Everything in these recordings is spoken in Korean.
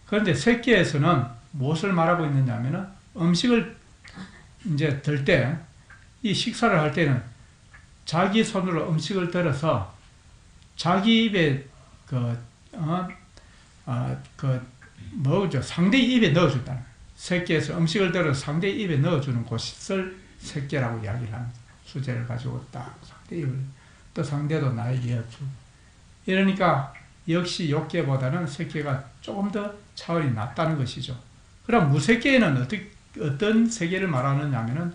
그런데 색계에서는 무엇을 말하고 있느냐 하면은 음식을 이제 들 때, 이 식사를 할 때는 자기 손으로 음식을 들어서 자기 입에 뭐죠? 상대 입에 넣어준다. 색계에서 음식을 들어서 상대 입에 넣어주는 곳을 색계라고 이야기를 합니다. 수제를 가지고 딱 상대 입을, 또 상대도 나에게 해주고. 이러니까 역시 욕계보다는 색계가 조금 더 차원이 낮다는 것이죠. 그럼 무색계에는 어떤 세계를 말하느냐 하면은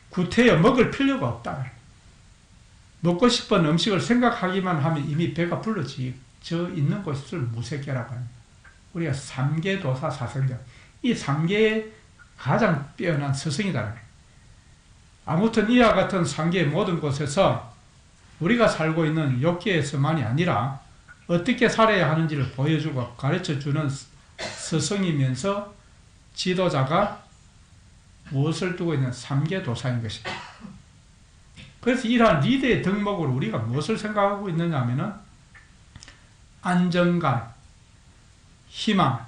구태여 먹을 필요가 없다. 먹고 싶은 음식을 생각하기만 하면 이미 배가 불러져 있는 곳을 무색계라고 합니다. 우리가 삼계도사 사성자, 이 삼계의 가장 뛰어난 스승이다. 아무튼 이와 같은 삼계의 모든 곳에서 우리가 살고 있는 욕계에서만이 아니라 어떻게 살아야 하는지를 보여주고 가르쳐주는 스승이면서 지도자가 무엇을 두고 있는 삼계도사인 것이다. 그래서 이러한 리더의 덕목으로 우리가 무엇을 생각하고 있느냐 하면은 안정감, 희망,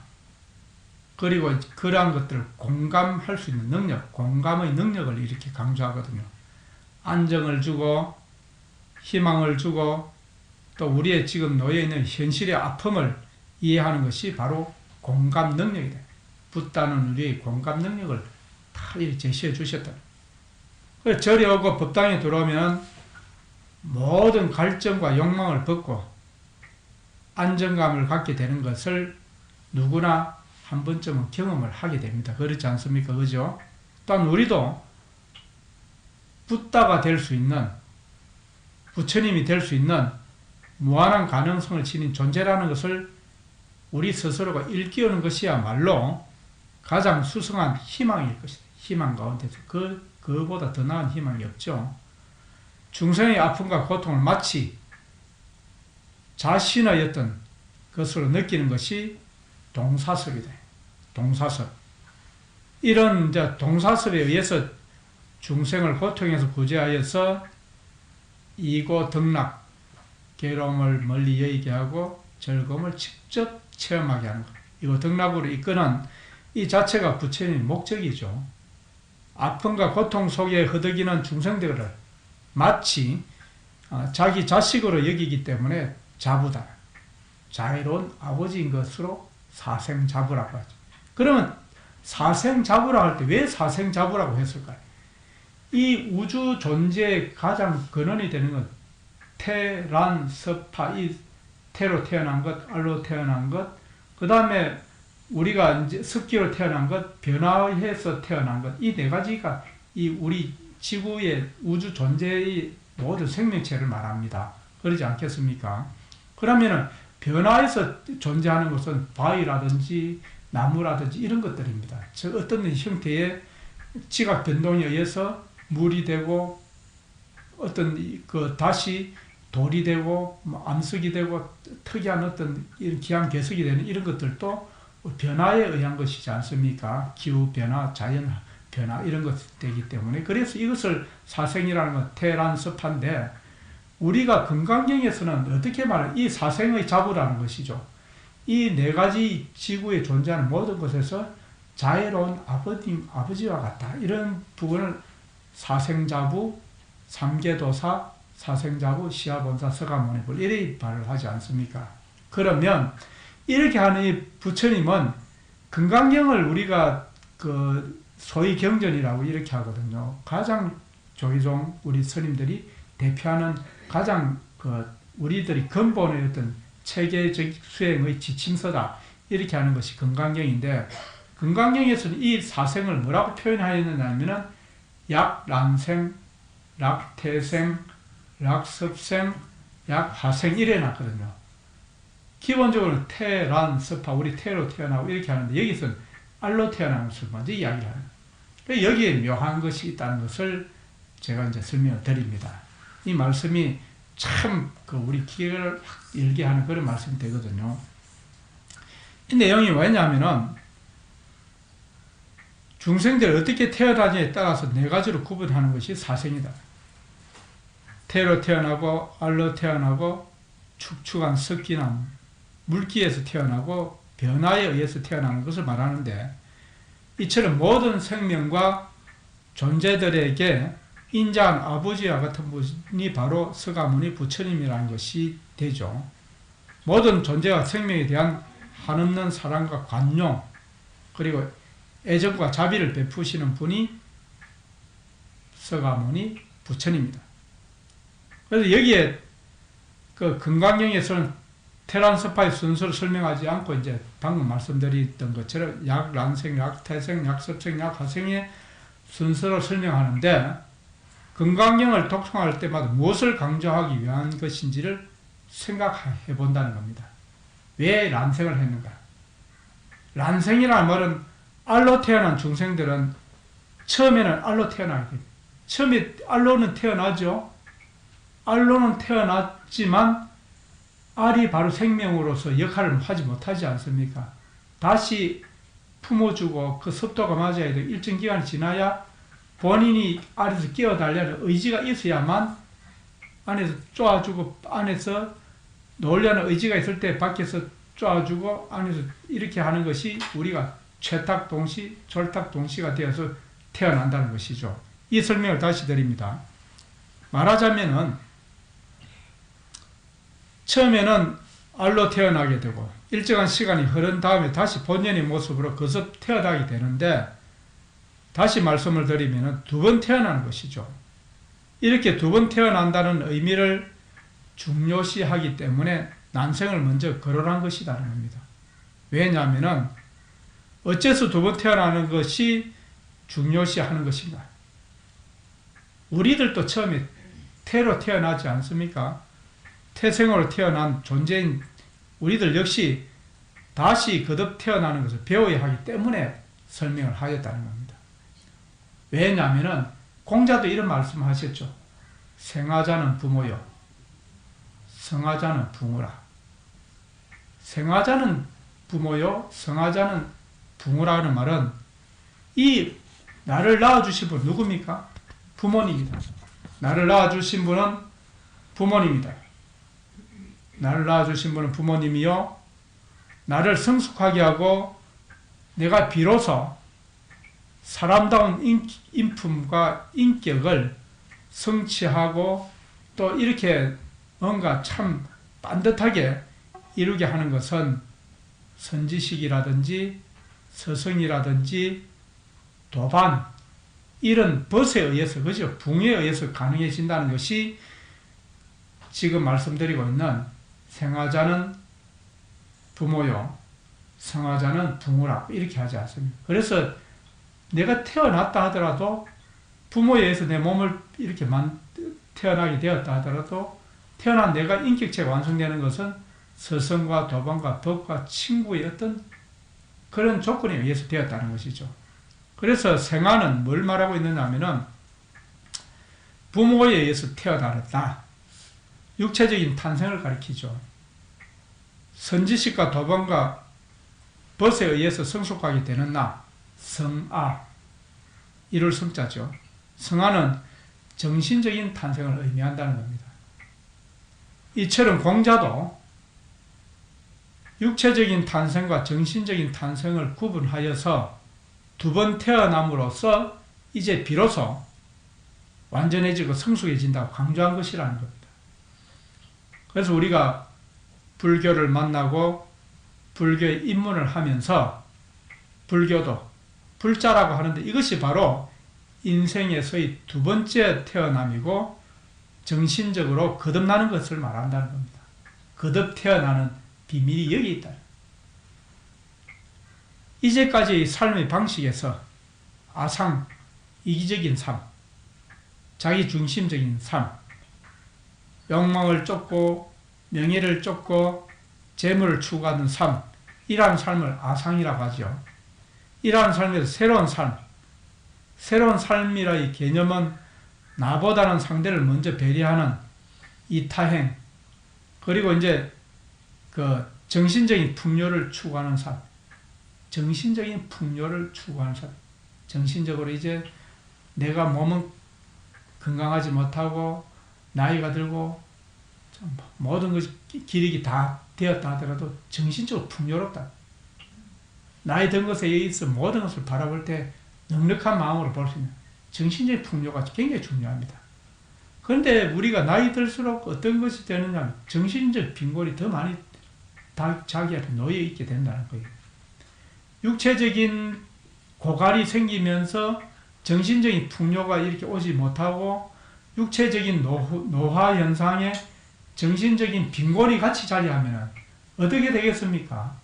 그리고 그러한 것들을 공감할 수 있는 능력, 공감의 능력을 이렇게 강조하거든요. 안정을 주고 희망을 주고 또 우리의 지금 놓여있는 현실의 아픔을 이해하는 것이 바로 공감 능력이다. 붓다는 우리의 공감 능력을 다 제시해 주셨다. 그래서 절에 오고 법당에 들어오면 모든 갈증과 욕망을 벗고 안정감을 갖게 되는 것을 누구나 한 번쯤은 경험을 하게 됩니다. 그렇지 않습니까? 그죠? 또한 우리도 붓다가 될 수 있는, 부처님이 될 수 있는 무한한 가능성을 지닌 존재라는 것을 우리 스스로가 일깨우는 것이야말로 가장 수승한 희망일 것이다. 희망 가운데서 그보다 더 나은 희망이 없죠. 중생의 아픔과 고통을 마치 자신의 어떤 것으로 느끼는 것이 동사섭이다. 동사섭. 이런 이제 동사섭에 의해서 중생을 고통에서 구제하여서 이고 덕락, 괴로움을 멀리 여의게 하고 즐거움을 직접 체험하게 하는 것. 이고 덕락으로 이끄는 이 자체가 부처님의 목적이죠. 아픔과 고통 속에 허덕이는 중생들을 마치 자기 자식으로 여기기 때문에 자부다. 자애로운 아버지인 것으로 사생자부라고 하죠. 그러면 사생자부라고 할 때 왜 사생자부라고 했을까요? 이 우주 존재의 가장 근원이 되는 건 태란, 서파, 이 태로 태어난 것, 알로 태어난 것, 그 다음에 우리가 이제 습기로 태어난 것, 변화해서 태어난 것, 이 네 가지가 이 우리 지구의 우주 존재의 모든 생명체를 말합니다. 그러지 않겠습니까? 그러면은 변화해서 존재하는 것은 바위라든지 나무라든지 이런 것들입니다. 즉 어떤 형태의 지각 변동에 의해서 물이 되고 어떤 다시 돌이 되고 암석이 되고 특이한 어떤 이런 기암 개석이 되는 이런 것들도 변화에 의한 것이지 않습니까? 기후 변화, 자연 변화 이런 것이 되기 때문에 그래서 이것을 사생이라는 건 태란섭한데 우리가 건강경에서는 어떻게 말하면 이 사생의 자부라는 것이죠. 이 네 가지 지구에 존재하는 모든 것에서 자애로운 아버지와 같다. 이런 부분을 사생자부, 삼계도사, 사생자부, 시아본사, 서가모니불 이렇게 말을 하지 않습니까? 그러면 이렇게 하는 이 부처님은 건강경을 우리가 소위 경전이라고 이렇게 하거든요. 가장 조계종 우리 스님들이 대표하는 가장 우리들이 근본의 어떤 체계적 수행의 지침서다. 이렇게 하는 것이 건강경인데 건강경에서는 이 사생을 뭐라고 표현하였느냐 하면은 약란생, 락태생, 락섭생, 약화생 이래 놨거든요. 기본적으로 태란, 섭파, 우리 태로 태어나고 이렇게 하는데 여기서는 알로 태어나는 것을 먼저 이야기를 하는 거예요. 여기에 묘한 것이 있다는 것을 제가 이제 설명을 드립니다. 이 말씀이 참 우리 기회를 확 열게 하는 그런 말씀이 되거든요. 이 내용이 뭐냐면은 중생들이 어떻게 태어나느냐에 따라서 네 가지로 구분하는 것이 사생이다. 태로 태어나고 알로 태어나고 축축한 석기나 물기에서 태어나고 변화에 의해서 태어나는 것을 말하는데, 이처럼 모든 생명과 존재들에게 인자한 아버지와 같은 분이 바로 서가모니 부처님이라는 것이 되죠. 모든 존재와 생명에 대한 한없는 사랑과 관용, 그리고 애정과 자비를 베푸시는 분이 서가모니 부처님입니다. 그래서 여기에 그 금강경에서는 테란스파의 순서를 설명하지 않고 이제 방금 말씀드렸던 것처럼 약란생, 약태생, 약섭생, 약화생의 순서를 설명하는데, 금강경을 독송할 때마다 무엇을 강조하기 위한 것인지를 생각해 본다는 겁니다. 왜 란생을 했는가? 란생이라는 말은 알로 태어난 중생들은 처음에는 알로 태어나게 됩니다. 처음에 알로는 태어나죠. 알로는 태어났지만 알이 바로 생명으로서 역할을 하지 못하지 않습니까? 다시 품어주고 그 습도가 맞아야 되고 일정 기간이 지나야 본인이 알에서 깨어달라는 의지가 있어야만 안에서 쪼아주고, 안에서 놓으려는 의지가 있을 때 밖에서 쪼아주고 안에서 이렇게 하는 것이 우리가 최탁동시, 졸탁동시가 되어서 태어난다는 것이죠. 이 설명을 다시 드립니다. 말하자면은 처음에는 알로 태어나게 되고 일정한 시간이 흐른 다음에 다시 본연의 모습으로 거듭 태어나게 되는데, 다시 말씀을 드리면 두 번 태어나는 것이죠. 이렇게 두 번 태어난다는 의미를 중요시하기 때문에 난생을 먼저 거론한 것이라는 겁니다. 왜냐하면 어째서 두 번 태어나는 것이 중요시하는 것인가? 우리들도 처음에 태로 태어나지 않습니까? 태생으로 태어난 존재인 우리들 역시 다시 거듭 태어나는 것을 배워야 하기 때문에 설명을 하였다는 겁니다. 왜냐하면 공자도 이런 말씀을 하셨죠. 생하자는 부모요, 성하자는 붕어라. 생하자는 부모요, 성하자는 붕어라는 말은 이 나를 낳아주신 분 누굽니까? 부모님이다. 나를 낳아주신 분은 부모님이다. 나를 낳아주신 분은 부모님이요, 나를 성숙하게 하고 내가 비로소 사람다운 인품과 인격을 성취하고 또 이렇게 뭔가 참 반듯하게 이루게 하는 것은 선지식이라든지 서성이라든지 도반, 이런 벗에 의해서, 그죠? 붕에 의해서 가능해진다는 것이 지금 말씀드리고 있는 생하자는 부모요, 성하자는 붕어라, 이렇게 하지 않습니까? 그래서 내가 태어났다 하더라도, 부모에 의해서 내 몸을 이렇게 태어나게 되었다 하더라도, 태어난 내가 인격체가 완성되는 것은 서성과 도반과 법과 친구의 어떤 그런 조건에 의해서 되었다는 것이죠. 그래서 생하는 뭘 말하고 있느냐 하면은 부모에 의해서 태어났다, 육체적인 탄생을 가리키죠. 선지식과 도반과 벗에 의해서 성숙하게 되는 나, 성아, 이룰 성자죠. 성아는 정신적인 탄생을 의미한다는 겁니다. 이처럼 공자도 육체적인 탄생과 정신적인 탄생을 구분하여서 두 번 태어남으로써 이제 비로소 완전해지고 성숙해진다고 강조한 것이라는 겁니다. 그래서 우리가 불교를 만나고 불교에 입문을 하면서 불교도 불자라고 하는데, 이것이 바로 인생에서의 두 번째 태어남이고 정신적으로 거듭나는 것을 말한다는 겁니다. 거듭 태어나는 비밀이 여기 있다. 이제까지의 삶의 방식에서 아상, 이기적인 삶, 자기중심적인 삶, 욕망을 쫓고 명예를 쫓고 재물을 추구하는 삶, 이러한 삶을 아상이라고 하죠. 이러한 삶에서 새로운 삶이라의 개념은 나보다는 상대를 먼저 배려하는 이타행, 그리고 이제 그 정신적인 풍요를 추구하는 삶, 정신적인 풍요를 추구하는 삶. 정신적으로 이제 내가 몸은 건강하지 못하고 나이가 들고 모든 것이 기력이 다 되었다 하더라도 정신적으로 풍요롭다. 나이 든 것에 있어 모든 것을 바라볼 때 넉넉한 마음으로 볼 수 있는 정신적인 풍요가 굉장히 중요합니다. 그런데 우리가 나이 들수록 어떤 것이 되느냐, 정신적 빈곤이 더 많이 자기 앞에 놓여 있게 된다는 거예요. 육체적인 고갈이 생기면서 정신적인 풍요가 이렇게 오지 못하고 육체적인 노화 현상에 정신적인 빈곤이 같이 자리하면 어떻게 되겠습니까?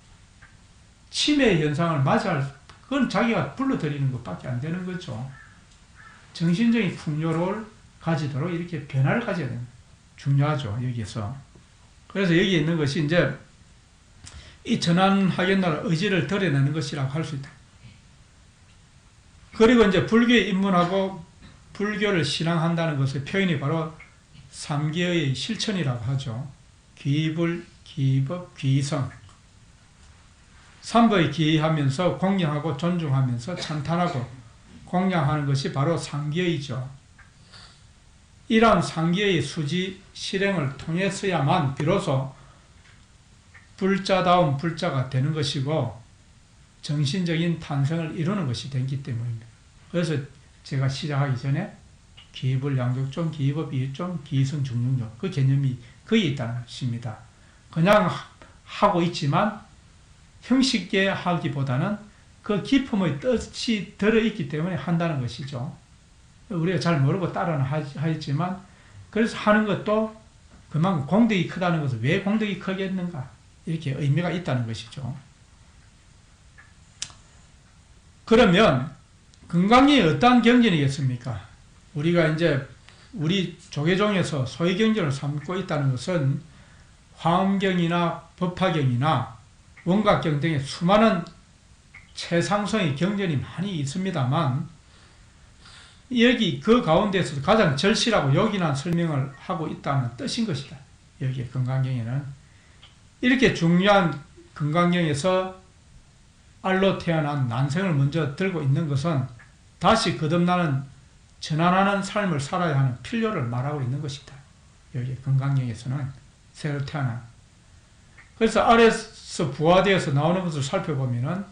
치매 현상을 맞이할, 그건 자기가 불러들이는 것밖에 안 되는 거죠. 정신적인 풍요를 가지도록 이렇게 변화를 가져야 됩니다. 중요하죠, 여기에서. 그래서 여기 있는 것이 이제 이 전환하겠노라 의지를 드러내는 것이라고 할 수 있다. 그리고 이제 불교에 입문하고 불교를 신앙한다는 것의 표현이 바로 삼계의 실천이라고 하죠. 귀불, 귀법, 귀성. 삼법에 기하면서 공경하고 존중하면서 찬탄하고 공양하는 것이 바로 상계의죠. 이러한 상계의 수지 실행을 통해서야만 비로소 불자다운 불자가 되는 것이고 정신적인 탄생을 이루는 것이 되기 때문입니다. 그래서 제가 시작하기 전에 기불 양족종, 기법 이종, 기성 중용종 그 개념이 거기에 있다는 것입니다. 그냥 하고 있지만 형식계 하기보다는 그 기품의 뜻이 들어있기 때문에 한다는 것이죠. 우리가 잘 모르고 따라는 하지만 그래서 하는 것도 그만큼 공덕이 크다는 것은 왜 공덕이 크겠는가 이렇게 의미가 있다는 것이죠. 그러면 건강이 어떠한 경전이겠습니까? 우리가 이제 우리 조계종에서 소위경전을 삼고 있다는 것은 화엄경이나 법화경이나 원각경 등의 수많은 최상성의 경전이 많이 있습니다만 여기 그 가운데서 가장 절실하고 요긴한 설명을 하고 있다는 뜻인 것이다. 여기 건강경에는 이렇게 중요한 건강경에서 알로 태어난 난생을 먼저 들고 있는 것은 다시 거듭나는 전환하는 삶을 살아야 하는 필요를 말하고 있는 것이다. 여기 건강경에서는 새로 태어난. 그래서 알에서 부화되어서 나오는 것을 살펴보면은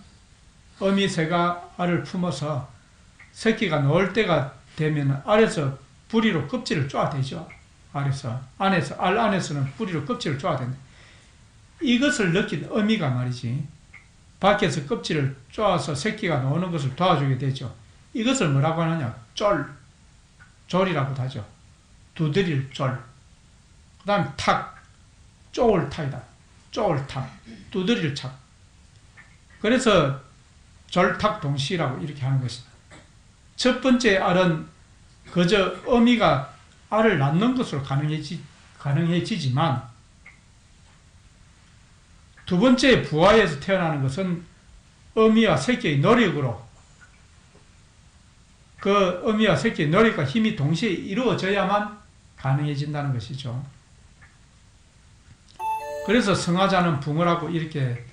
어미새가 알을 품어서 새끼가 나올 때가 되면 알에서 뿌리로 껍질을 쪼아대죠. 알에서 알 안에서는 뿌리로 껍질을 쪼아댄다. 이것을 느낀 어미가 말이지 밖에서 껍질을 쪼아서 새끼가 나오는 것을 도와주게 되죠. 이것을 뭐라고 하느냐? 졸이라고도 하죠. 두드릴 졸. 그 다음에 탁, 쪼을 탁이다. 쪼을 탁, 두드릴 탁. 그래서 졸탁동시라고 이렇게 하는 것이다. 첫 번째 알은 그저 어미가 알을 낳는 것으로 가능해지지만 두 번째 부화에서 태어나는 것은 어미와 새끼의 노력으로 그 어미와 새끼의 노력과 힘이 동시에 이루어져야만 가능해진다는 것이죠. 그래서 성하자는 붕어라고 이렇게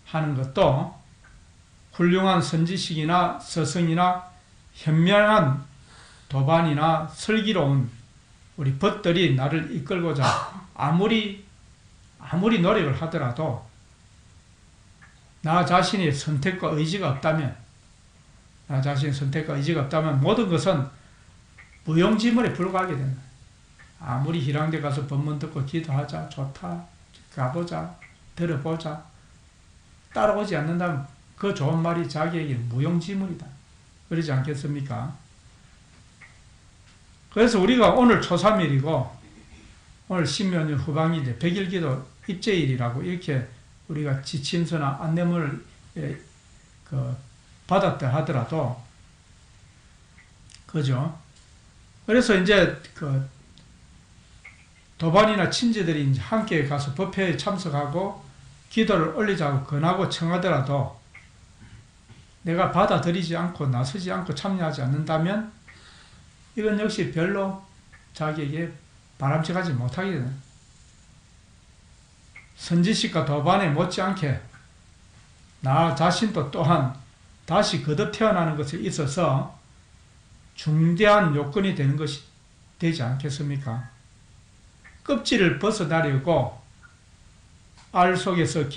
하는 것도 훌륭한 선지식이나 서성이나 현명한 도반이나 슬기로운 우리 벗들이 나를 이끌고자 아무리 노력을 하더라도 나 자신의 선택과 의지가 없다면 모든 것은 무용지물에 불과하게 된다. 아무리 희랑대 가서 법문 듣고 기도하자, 좋다, 가보자, 들어보자, 따라오지 않는다면 그 좋은 말이 자기에게 무용지물이다. 그러지 않겠습니까? 그래서 우리가 오늘 초삼일이고 오늘 신묘년 후방일에 백일기도 입제일이라고 이렇게 우리가 지침서나 안내문을 받았다 하더라도 그죠? 그래서 이제 도반이나 친지들이 이제 함께 가서 법회에 참석하고 기도를 올리자고 권하고 청하더라도 내가 받아들이지 않고 나서지 않고 참여하지 않는다면 이건 역시 별로 자기에게 바람직하지 못하게 되는 선지식과 도반에 못지않게 나 자신도 또한 다시 거듭 태어나는 것에 있어서 중대한 요건이 되는 것이 되지 않겠습니까? 껍질을 벗어나려고 알 속에서